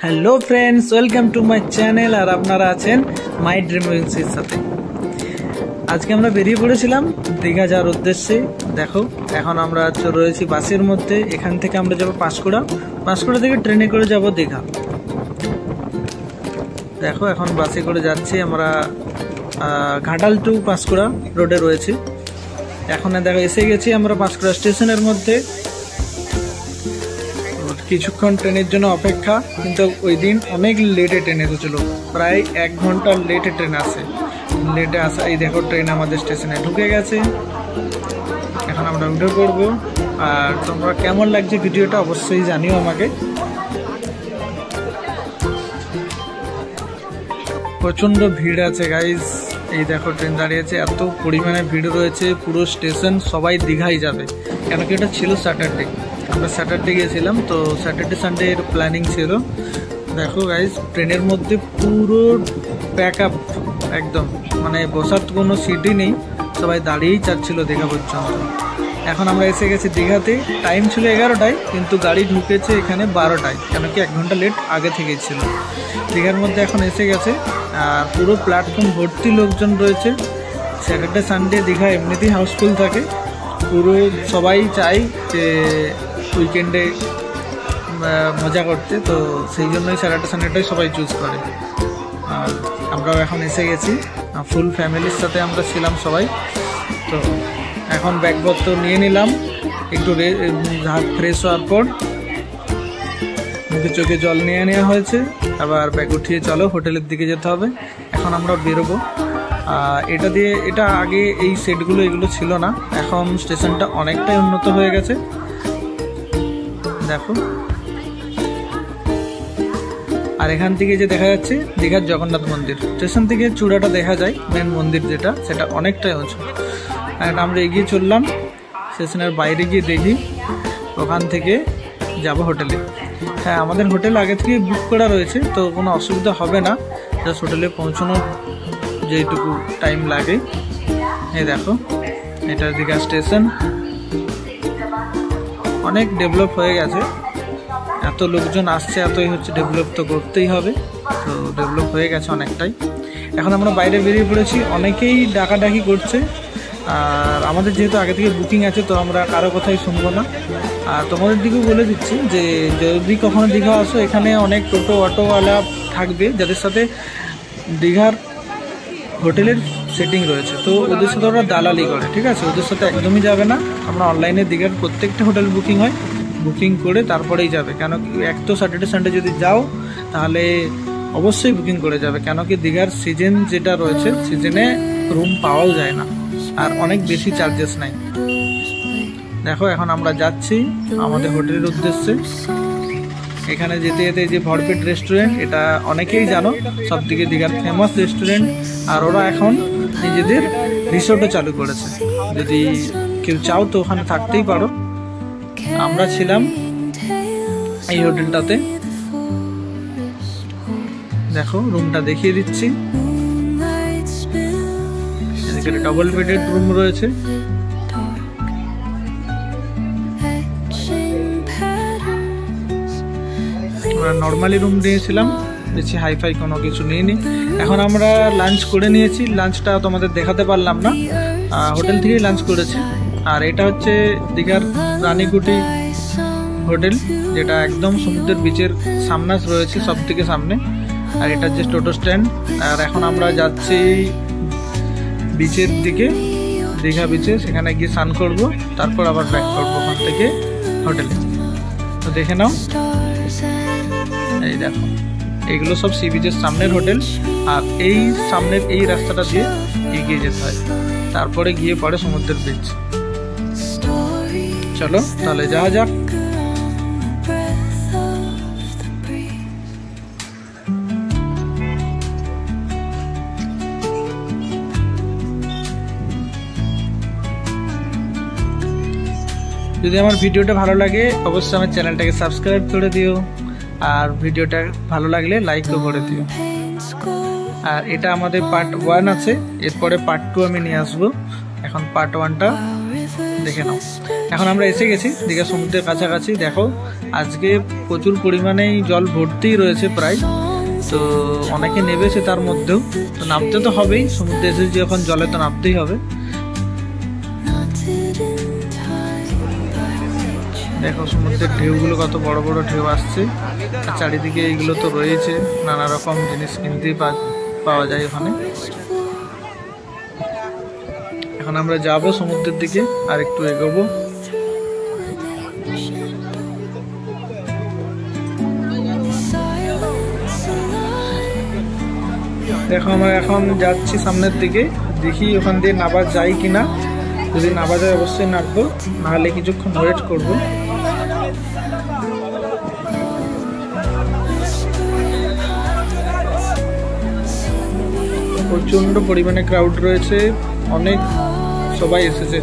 Hello friends, welcome to my channel. আর আপনারা আছেন মাই ড্রিম এজেন্সির সাথে। আজকে আমরা বেরিয়ে পড়েছিলাম দীঘা যাওয়ার উদ্দেশ্যে। দেখো, এখন আমরা রয়েছি বাসের মধ্যে। এখান থেকে আমরা যাবো পাঁশকুড়া থেকে ট্রেনে করে যাব দীঘা। দেখো, এখন বাসে করে যাচ্ছি আমরা। ঘাটাল টু পাঁশকুড়া রোডে রয়েছি। এখন দেখো এসে গেছি আমরা পাঁশকুড়া স্টেশনের মধ্যে। কিছুক্ষণ ট্রেনের জন্য অপেক্ষা, কিন্তু ওই দিন অনেক লেটে ট্রেন এসেছিলো, প্রায় 1 ঘন্টা লেটে ট্রেন আসে। লেটে আসা, এই দেখো ট্রেন আমাদের স্টেশনে ঢুকে গেছে। এখন আমরা উঠে পড়বো। আর তোমরা কেমন লাগছে ভিডিওটা অবশ্যই জানিও আমাকে। প্রচণ্ড ভিড় আছে গাইজ। এই দেখো ট্রেন দাঁড়িয়েছে, এত পরিমাণে ভিড় রয়েছে। পুরো স্টেশন সবাই দীঘাই যাবে, কেন কি এটা ছিল স্যাটারডে। আমরা স্যাটারডে গিয়েছিলাম, তো স্যাটারডে সানডে এর প্ল্যানিং ছিল। দেখো গাইজ, ট্রেনের মধ্যে পুরো প্যাক আপ একদম, মানে বসার কোনো সিটই নেই, সবাই দাঁড়িয়েই যাচ্ছিল দীঘা পর্যন্ত। এখন আমরা এসে গেছি দীঘাতে। টাইম ছিল 11টায়, কিন্তু গাড়ি ঢুকেছে এখানে 12টায়, কেন কি 1 ঘন্টা লেট আগে থেকেই ছিল। দীঘার মধ্যে এখন এসে গেছে, আর পুরো প্ল্যাটফর্ম ভর্তি লোকজন রয়েছে। স্যাটারডে সানডে দীঘা এমনিতেই হাউসফুল থাকে। পুরো সবাই চাই যে উইকেন্ডে মজা করতে, তো সেই জন্যই স্যাটারডে সানডেটাই সবাই চুজ করে। আর আমরাও এখন এসে গেছি, ফুল ফ্যামিলির সাথে আমরা ছিলাম সবাই। তো এখন ব্যাগপত্র নিয়ে নিলাম, একটু ফ্রেশ হওয়ার পর মুখে চোখে জল নিয়ে নেওয়া হয়েছে। আবার ব্যাগ উঠিয়ে চলো হোটেলের দিকে যেতে হবে। এখন আমরা বেরোবো। এটা আগে এই সেটগুলো এগুলো ছিল না, এখন স্টেশনটা অনেকটাই উন্নত হয়ে গেছে। দেখো, আর এখান থেকে যে দেখা যাচ্ছে দীঘার জগন্নাথ মন্দির, স্টেশন থেকে চূড়াটা দেখা যায়, মেন মন্দির যেটা, সেটা অনেকটাই উঁচু। আর আমরা এগিয়ে চললাম, স্টেশনের বাইরে গিয়ে দেখি, ওখান থেকে যাব হোটেলে। হ্যাঁ, আমাদের হোটেল আগে থেকে বুক করা রয়েছে, তো কোনো অসুবিধা হবে না। জাস্ট হোটেলে পৌঁছানোর যেটুকু টাইম লাগে। এই দেখো, এটা দীঘা স্টেশন। অনেক ডেভেলপ হয়ে গেছে, এত লোকজন আসছে, এতই হচ্ছে, ডেভেলপ তো করতেই হবে। তো ডেভেলপ হয়ে গেছে অনেকটাই। এখন আমরা বাইরে বেরিয়ে পড়েছি, অনেকেই ডাকাডাকি করছে। আর আমাদের যেহেতু আগে থেকে বুকিং আছে, তো আমরা কারো কথাই শুনবো না। আর তোমাদের দিকেও বলে দিচ্ছি যে যদি কখনো দীঘা আসো, এখানে অনেক টোটো অটোওয়ালা থাকবে, যাদের সাথে দীঘার হোটেলের সেটিং রয়েছে। তো ওদের সাথে ওরা দালালি করে, ঠিক আছে? ওদের সাথে একদমই যাবে না। আমরা অনলাইনে দীঘার প্রত্যেকটা হোটেল বুকিং হয়, বুকিং করে তারপরেই যাবে। কেন কি এক তো স্যাটারডে সানডে যদি যাও, তাহলে অবশ্যই বুকিং করে যাবে। কেন কি দীঘার সিজন যেটা রয়েছে, সিজনে রুম পাওয়াও যায় না, আর অনেক বেশি চার্জেস নাই। দেখো, এখন আমরা যাচ্ছি আমাদের হোটেলের উদ্দেশ্যে। এখানে যেতে যেতে যে ভরপেট রেস্টুরেন্ট, এটা অনেকেই জানো, সবদিকে দীঘার ফেমাস রেস্টুরেন্ট। আর ওরা এখন নিজেদের রিসোর্টও চালু করেছে, যদি কেউ চাও তো ওখানে থাকতেই পারো। আমরা ছিলাম এই হোটেলটাতে। দেখো, রুমটা দেখিয়ে দিচ্ছি। এখানে ডবল বেডেড রুম রয়েছে। আমরা নর্মালি রুম নিয়েছিলাম, বেশি হাইফাই কোনো কিছু নিইনি। এখন আমরা লাঞ্চ করে নিয়েছি, লাঞ্চটা তোমাদের দেখাতে পারলাম না, হোটেল থেকেই লাঞ্চ করেছি। আর এটা হচ্ছে দীঘার রানীকুটি হোটেল, যেটা একদম সমুদ্রের বিচের সামনে রয়েছে, সব থেকে সামনে। আর এটা যে টোটো স্ট্যান্ড। আর এখন আমরা যাচ্ছি বিচের দিকে, দীঘা বিচে। সেখানে গিয়ে স্নান করবো, তারপর আবার ব্যাক করবো ওখান থেকে হোটেলে। তো দেখে নাও, এই দেখো, এইগুলো সব সি বিচের সামনের হোটেল। আর এই সামনের এই রাস্তাটা দিয়ে এগিয়ে যেতে হয়, তারপরে গিয়ে পড়ে সমুদ্রের বিচ। চলো তাহলে যাওয়া যাক। যদি আমার ভিডিওটা ভালো লাগে, অবশ্যই আমার চ্যানেলটাকে সাবস্ক্রাইব করে দিও। আর ভিডিওটা ভালো লাগলে লাইকও করে দিও। আর এটা আমাদের পার্ট 1 আছে, এরপরে পার্ট 2 আমি নিয়ে আসবো। এখন পার্ট 1টা দেখে নাও। এখন আমরা এসে গেছি দীঘা সমুদ্রের কাছাকাছি। দেখো, আজকে প্রচুর পরিমাণেই জল ভর্তিই রয়েছে প্রায়, তো অনেকে নেমেছে তার মধ্যেও, তো নামতে তো হবেই, সমুদ্রে এসেছি যখন জলে তো নামতেই হবে। দেখো সমুদ্রের ঢেউগুলো কত বড় বড় ঢেউ আসছে, চারিদিকে এইগুলো তো রয়েছে, নানা রকম জিনিস কিনতেই পাওয়া যায় ওখানে। এখন আমরা যাব সমুদ্রের দিকে, আর একটু এগোবো। দেখো আমরা এখন যাচ্ছি সামনের দিকে, দেখি ওখান দিয়ে নামা যায় কিনা। যদি নামা যায় অবশ্যই নামবো, নাহলে কিছুক্ষণ ওয়েট করবো। প্রচন্ড পরিমাণে ক্রাউড রয়েছে, অনেক সবাই এসেছে,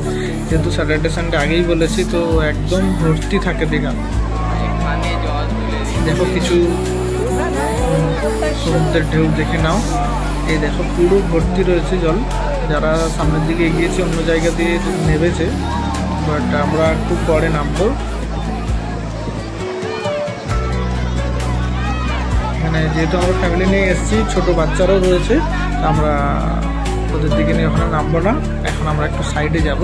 যেহেতু স্যাটারডে সানডে আগেই বলেছি, তো একদম ভর্তি থাকে দীঘা। দেখো কিছু সমুদ্রের ঢেউ দেখে নাও, এই দেখো পুরো ভর্তি রয়েছে জল। যারা সামনের দিকে এগিয়েছে অন্য জায়গা দিয়ে নেমেছে, বাট আমরা খুব পরে নামবো। এখানে যেহেতু আমরা ফ্যামিলি নিয়ে এসেছি, ছোট বাচ্চারাও রয়েছে, আমরা ওদের দিকে নিয়ে ওখানে নামবো না। এখন আমরা একটু সাইডে যাব,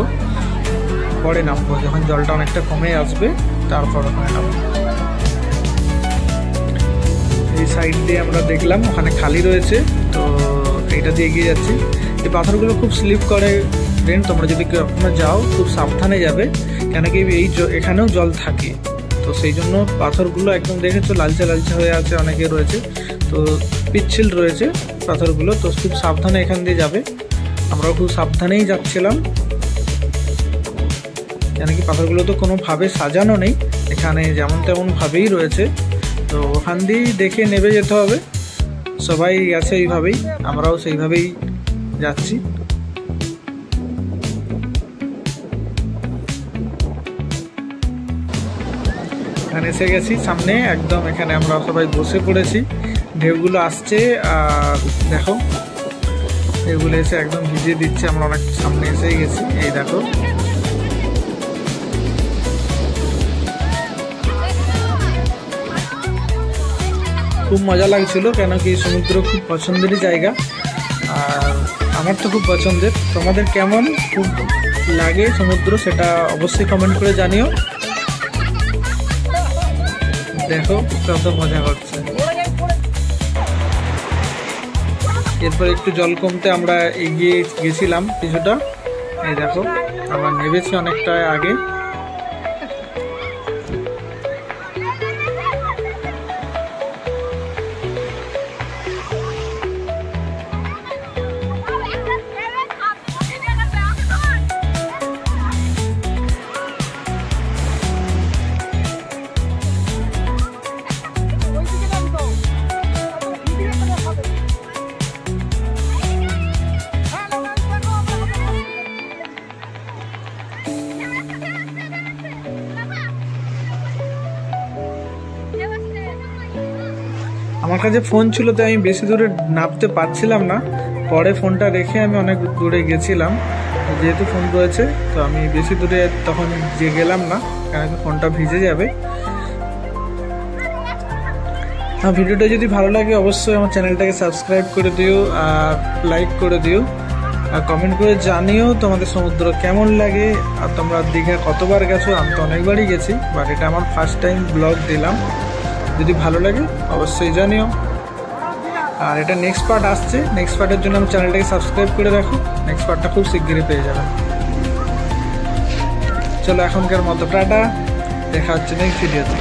পরে নামবো যখন জলটা অনেকটা কমে আসবে, তারপর ওখানে নামবো। এই সাইড দিয়ে আমরা দেখলাম ওখানে খালি রয়েছে, তো এইটা দিয়ে এগিয়ে যাচ্ছি। এই পাথরগুলো খুব স্লিপ করে ফ্রেন্ড, তোমরা যদি কখনো যাও খুব সাবধানে যাবে, কেন কি এখানেও জল থাকে, তো সেই জন্য পাথরগুলো একদম দেখেছো লালচে লালচে হয়ে আছে, অনেকে রয়েছে, তো পিচ্ছিল রয়েছে পাথরগুলো, তো খুব সাবধানে এখান দিয়ে যাবে। আমরাও খুব সাবধানেই যাচ্ছিলাম, কেন কি পাথরগুলো তো কোনোভাবে সাজানো নেই, এখানে যেমন তেমন ভাবেই রয়েছে, তো ওখান দিয়েই দেখে নেমে যেতে হবে। সবাই গেছে এইভাবেই, আমরাও সেইভাবেই যাচ্ছি। এখানে এসে গেছি সামনে একদম, এখানে আমরা সবাই বসে পড়েছি। ঢেউগুলো আসছে, আর দেখো ঢেউগুলো এসে একদম ভিজিয়ে দিচ্ছে, আমরা অনেক সামনে এসেই গেছি। এই দেখো খুব মজা লাগছিল, কেন কি সমুদ্র খুব পছন্দেরই জায়গা, আর আমার তো খুব পছন্দের। তোমাদের কেমন খুব লাগে সমুদ্র, সেটা অবশ্যই কমেন্ট করে জানিও। দেখো কত মজা করছে। এরপর একটু জল কমতে আমরা এগিয়ে গেছিলাম কিছুটা, এই দেখো আমরা নেমেছি অনেকটা আগে। আমার কাছে ফোন ছিল, তো আমি বেশি দূরে নামতে পারছিলাম না, পরে ফোনটা রেখে আমি অনেক দূরে গেছিলাম, যেহেতু ফোন রয়েছে তো আমি বেশি দূরে তখন যে গেলাম না, কারণ ফোনটা ভিজে যাবে। ভিডিওটা যদি ভালো লাগে অবশ্যই আমার চ্যানেলটাকে সাবস্ক্রাইব করে দিও, আর লাইক করে দিও, আর কমেন্ট করে জানিও তোমাদের সমুদ্র কেমন লাগে, আর তোমরা দীঘা কতবার গেছো। আমি তো অনেকবারই গেছি, বাট এটা আমার ফার্স্ট টাইম ব্লগ দিলাম। যদি ভালো লাগে অবশ্যই জানিও, আর এটা নেক্সট পার্ট আসছে, নেক্সট পার্টের জন্য আমার চ্যানেলটাকে সাবস্ক্রাইব করে রাখো, নেক্সট পার্টটা খুব শিগগিরই পেয়ে যাবে। চলো এখনকার মতো টাটা, দেখা হচ্ছে নেক্সট ভিডিওতে।